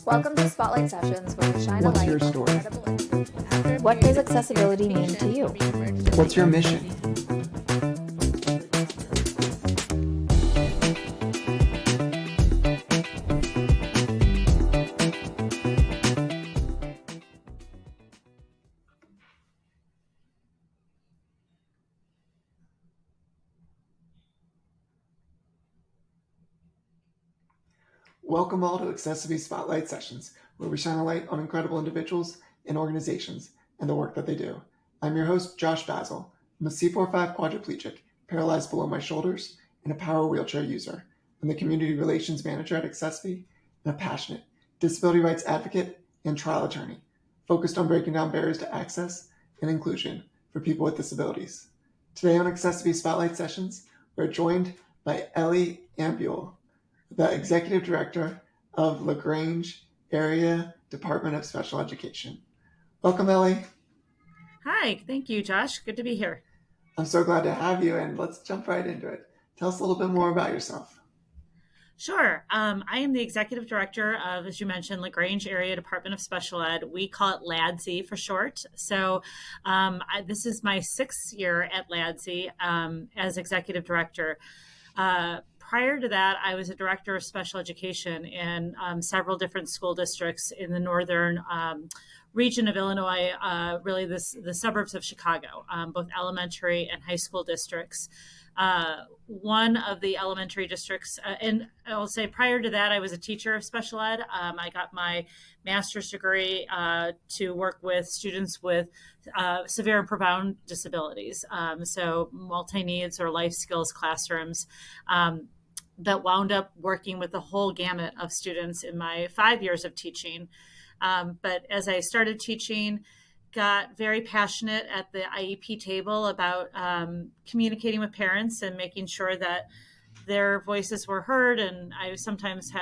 Welcome to Spotlight Sessions, where we shine What's a light your on story? incredible. What does accessibility mean to you? What's your mission? Welcome all to accessiBe's Spotlight Sessions, where we shine a light on incredible individuals and organizations and the work that they do. I'm your host, Josh Basil. I'm a C4-5 quadriplegic, paralyzed below my shoulders, and a power wheelchair user. I'm the Community Relations Manager at accessiBe and a passionate disability rights advocate and trial attorney, focused on breaking down barriers to access and inclusion for people with disabilities. Today on accessiBe Spotlight Sessions, we're joined by Ellie Ambuehl, the Executive Director of Grange Area Department of Special Education. Welcome, Ellie. Hi, thank you, Josh. Good to be here. I'm so glad to have you, and let's jump right into it. Tell us a little bit more about yourself. Sure. I am the Executive Director of, as you mentioned, Grange Area Department of Special Ed. We call it LADSE for short. So this is my 6th year at LADSE as Executive Director. Prior to that, I was a director of special education in several different school districts in the northern region of Illinois, really the suburbs of Chicago, both elementary and high school districts. One of the elementary districts, and I'll say prior to that, I was a teacher of special ed. I got my master's degree to work with students with severe and profound disabilities, so multi-needs or life skills classrooms. That wound up working with the whole gamut of students in my 5 years of teaching. But as I started teaching, got very passionate at the IEP table about communicating with parents and making sure that their voices were heard. And I sometimes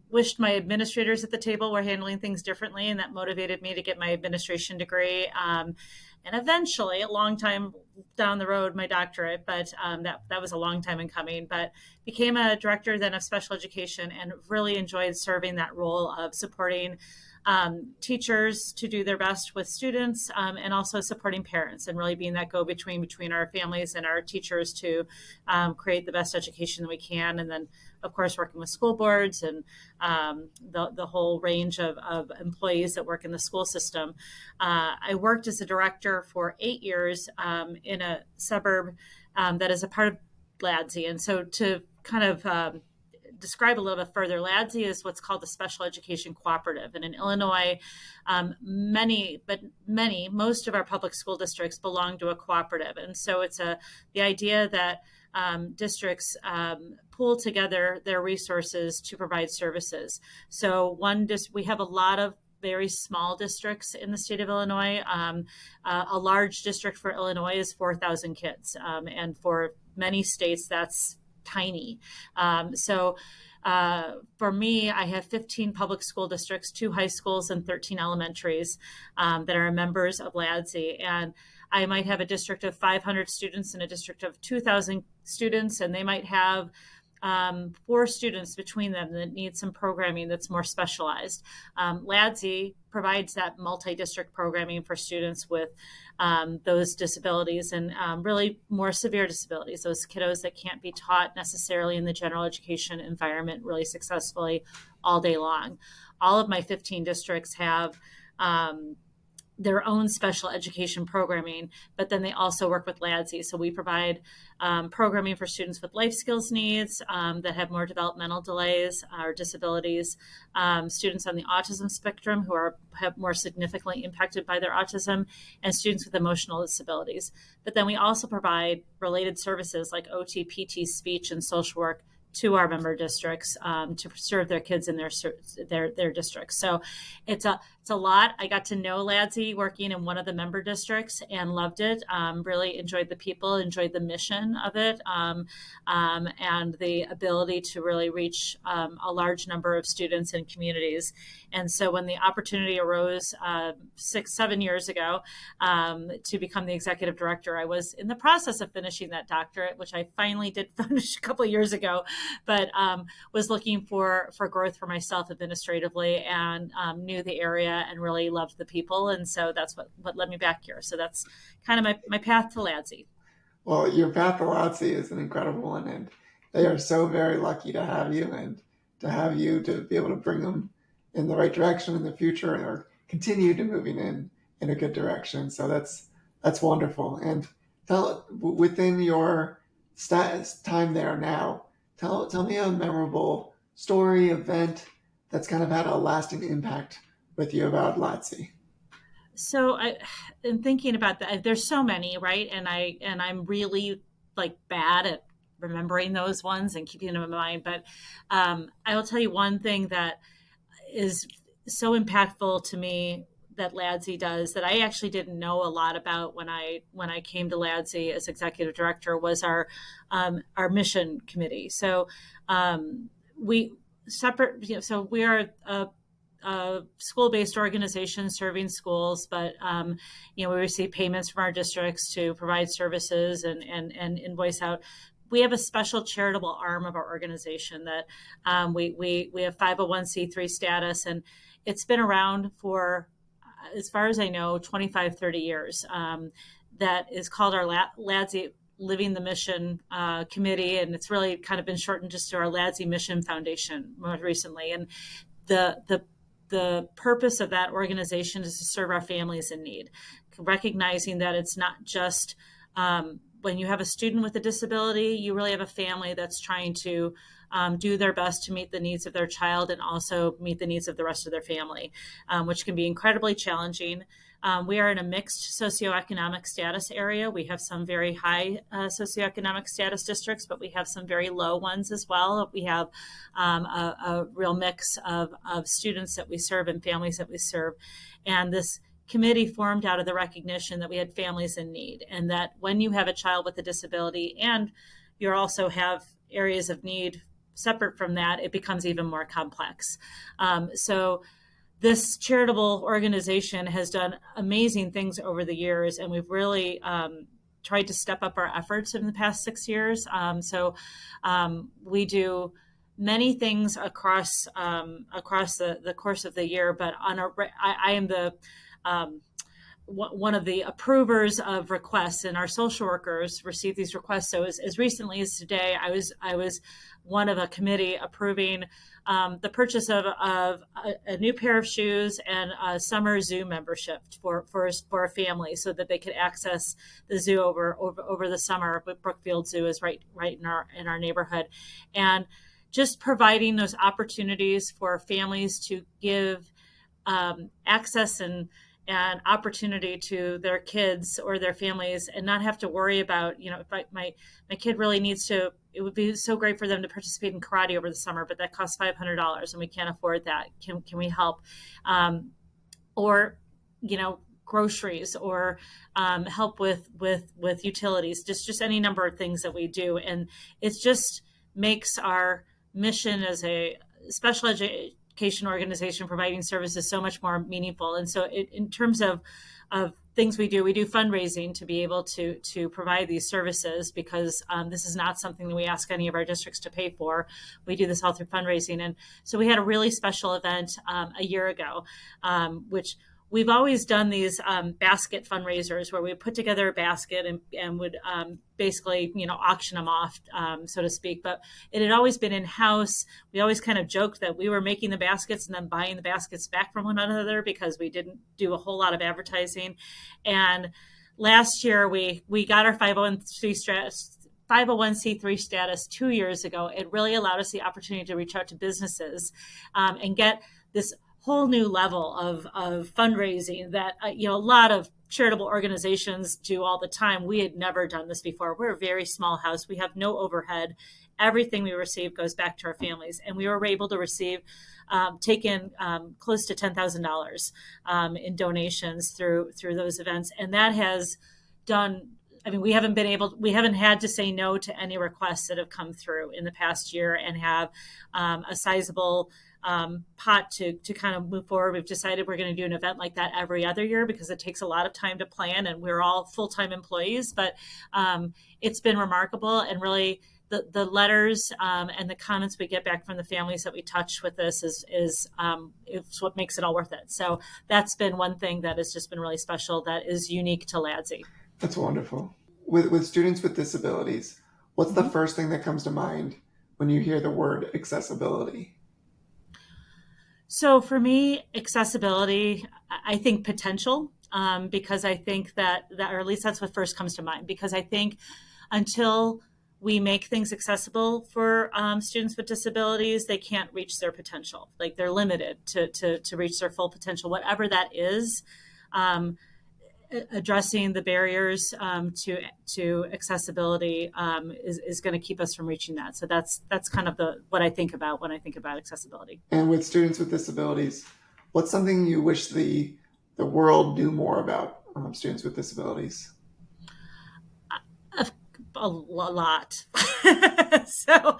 wished my administrators at the table were handling things differently, and that motivated me to get my administration degree. And eventually, a long time down the road, my doctorate, but that was a long time in coming, but became a director then of special education and really enjoyed serving that role of supporting teachers to do their best with students, and also supporting parents and really being that go-between between our families and our teachers to create the best education that we can. And then, of course, working with school boards and the whole range of employees that work in the school system. I worked as a director for 8 years in a suburb that is a part of LADSE. And so to kind of describe a little bit further, LADSE is what's called the Special Education Cooperative. And in Illinois, most of our public school districts belong to a cooperative. And so it's the idea that districts pool together their resources to provide services. So we have a lot of very small districts in the state of Illinois. A large district for Illinois is 4,000 kids. And for many states, that's tiny. For me, I have 15 public school districts, 2 high schools and 13 elementaries that are members of LADSE. And I might have a district of 500 students and a district of 2,000 students, and they might have 4 students between them that need some programming that's more specialized. LADSE provides that multi-district programming for students with those disabilities and really more severe disabilities, those kiddos that can't be taught necessarily in the general education environment really successfully all day long. All of my 15 districts have their own special education programming, but then they also work with LADSE. So we provide programming for students with life skills needs that have more developmental delays or disabilities, students on the autism spectrum who have more significantly impacted by their autism, and students with emotional disabilities. But then we also provide related services like OT, PT, speech, and social work to our member districts to serve their kids in their districts. So it's a lot. I got to know LADSE working in one of the member districts and loved it. Really enjoyed the people, enjoyed the mission of it, and the ability to really reach a large number of students and communities. And so when the opportunity arose 6-7 years ago to become the executive director, I was in the process of finishing that doctorate, which I finally did finish a couple of years ago. but was looking for growth for myself administratively, and knew the area and really loved the people. And so that's what led me back here. So that's kind of my path to LADSE. Well, your path to LADSE is an incredible one, and they are so very lucky to have you, and to have you to be able to bring them in the right direction in the future, or continue to moving in a good direction. So that's wonderful. And within your time there now, tell me a memorable story, event that's kind of had a lasting impact with you about LADSE. So in thinking about that, there's so many, right? And I'm really like bad at remembering those ones and keeping them in mind. But I will tell you one thing that is so impactful to me that LADSE does, that I actually didn't know a lot about when I came to LADSE as executive director, was our mission committee. So we separate, so we are a school-based organization serving schools, but we receive payments from our districts to provide services and invoice out. We have a special charitable arm of our organization that we have 501c3 status, and it's been around for, as far as I know, 25, 30 years. That is called our LADSE Living the Mission Committee, and it's really kind of been shortened just to our LADSE Mission Foundation more recently. And the purpose of that organization is to serve our families in need, recognizing that it's not just when you have a student with a disability, you really have a family that's trying to do their best to meet the needs of their child and also meet the needs of the rest of their family, which can be incredibly challenging. We are in a mixed socioeconomic status area. We have some very high socioeconomic status districts, but we have some very low ones as well. We have a real mix of students that we serve and families that we serve. And this committee formed out of the recognition that we had families in need, and that when you have a child with a disability and you also have areas of need separate from that, it becomes even more complex. So this charitable organization has done amazing things over the years, and we've really tried to step up our efforts in the past 6 years. We do many things across the course of the year, but I am the one of the approvers of requests, and our social workers receive these requests. So as recently as today, I was one of a committee approving the purchase of a new pair of shoes and a summer zoo membership for a family, so that they could access the zoo over the summer. But Brookfield Zoo is right in our neighborhood, and just providing those opportunities for families to give access and opportunity to their kids or their families, and not have to worry about, if my kid really needs to, it would be so great for them to participate in karate over the summer, but that costs $500 and we can't afford that. Can we help? Or, groceries, or help with utilities, just any number of things that we do. And it just makes our mission as a special education organization providing services so much more meaningful. And so in terms of things we do fundraising to be able to provide these services, because this is not something that we ask any of our districts to pay for. We do this all through fundraising. And so we had a really special event a year ago, which we've always done these basket fundraisers where we put together a basket and would basically, auction them off, so to speak. But it had always been in-house. We always kind of joked that we were making the baskets and then buying the baskets back from one another, because we didn't do a whole lot of advertising. And last year we got our 501c3 status 2 years ago. It really allowed us the opportunity to reach out to businesses and get this whole new level of fundraising that a lot of charitable organizations do all the time. We had never done this before. We're a very small house. We have no overhead. Everything we receive goes back to our families, and we were able to receive take in close to $10,000 in donations through those events, and that has done. I mean, we haven't had to say no to any requests that have come through in the past year, and have a sizable pot to kind of move forward. We've decided we're going to do an event like that every other year, because it takes a lot of time to plan, and we're all full-time employees. But it's been remarkable, and really the letters and the comments we get back from the families that we touch with this is what makes it all worth it. So that's been one thing that has just been really special that is unique to LADSE. That's wonderful. With students with disabilities, what's the first thing that comes to mind when you hear the word accessibility? So for me, accessibility, I think potential, because I think that, or at least that's what first comes to mind, because I think until we make things accessible for students with disabilities, they can't reach their potential. Like they're limited to reach their full potential, whatever that is. Addressing the barriers to accessibility is going to keep us from reaching that. So that's kind of what I think about when I think about accessibility. And with students with disabilities, what's something you wish the world knew more about students with disabilities? A lot. So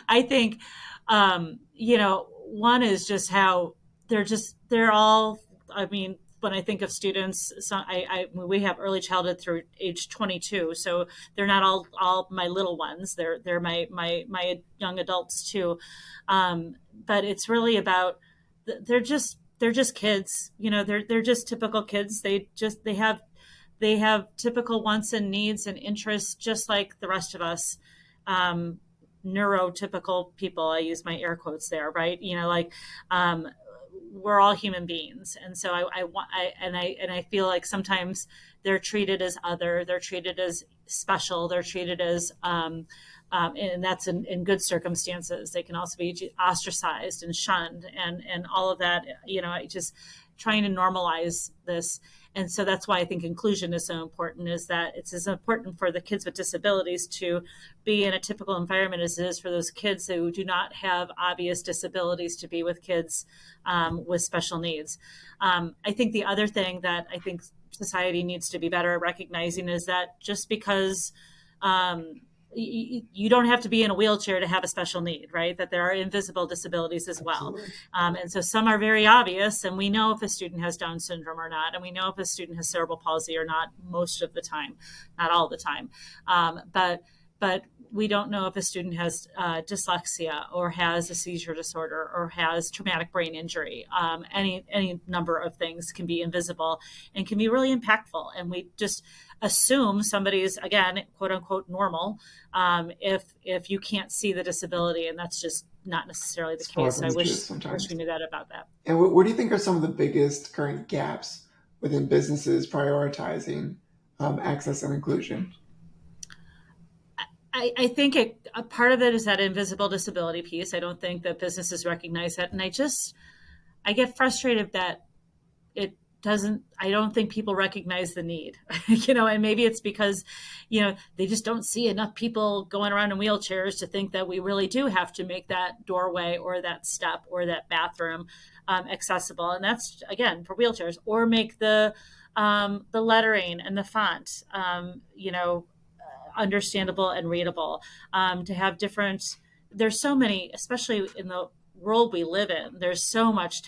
I think, one is just how they're all, I mean, when I think of students, so we have early childhood through age 22, so they're not all my little ones. They're my young adults too. But it's really about they're just kids. They're just typical kids. They have typical wants and needs and interests, just like the rest of us. Neurotypical people. I use my air quotes there, right? We're all human beings, and so I feel like sometimes they're treated as other, they're treated as special, they're treated as and that's in good circumstances. They can also be ostracized and shunned and all of that. Just trying to normalize this. And so that's why I think inclusion is so important, is that it's as important for the kids with disabilities to be in a typical environment as it is for those kids who do not have obvious disabilities to be with kids with special needs. I think the other thing that I think society needs to be better at recognizing is that just because you don't have to be in a wheelchair to have a special need, right? That there are invisible disabilities as well. And so some are very obvious, and we know if a student has Down syndrome or not, and we know if a student has cerebral palsy or not most of the time, not all the time. But we don't know if a student has dyslexia or has a seizure disorder or has traumatic brain injury. Any number of things can be invisible and can be really impactful. And we just assume somebody is, again, quote unquote, normal if you can't see the disability. And that's just not necessarily the case. I wish we knew that about that. And what do you think are some of the biggest current gaps within businesses prioritizing access and inclusion? I think a part of it is that invisible disability piece. I don't think that businesses recognize that. And I get frustrated that I don't think people recognize the need, and maybe it's because, they just don't see enough people going around in wheelchairs to think that we really do have to make that doorway or that step or that bathroom accessible. And that's, again, for wheelchairs, or make the lettering and the font, understandable and readable, to have there's so many, especially in the world we live in, there's so much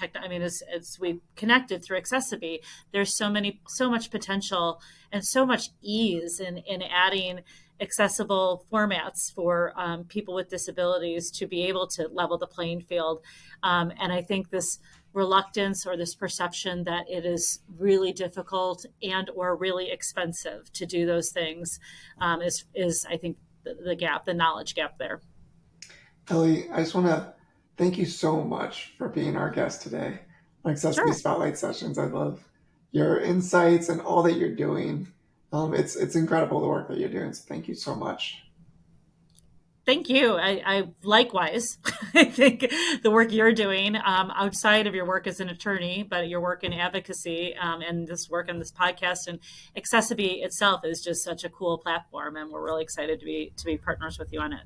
as we connected through accessiBe, there's so much potential and so much ease in adding accessible formats for people with disabilities to be able to level the playing field. And I think this reluctance or this perception that it is really difficult and or really expensive to do those things is I think the knowledge gap there. Ellie, I just want to thank you so much for being our guest today on accessiBe Sure. Spotlight Sessions. I love your insights and all that you're doing. It's incredible the work that you're doing. So thank you so much. Thank you. I likewise, I think the work you're doing outside of your work as an attorney, but your work in advocacy and this work on this podcast and accessiBe itself is just such a cool platform. And we're really excited to be partners with you on it.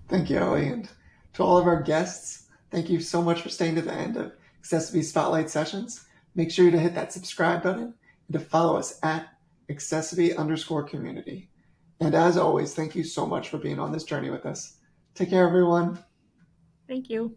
Thank you, Ellie. And to all of our guests, thank you so much for staying to the end of accessiBe Spotlight Sessions. Make sure to hit that subscribe button and to follow us at accessiBe_community. And as always, thank you so much for being on this journey with us. Take care, everyone. Thank you.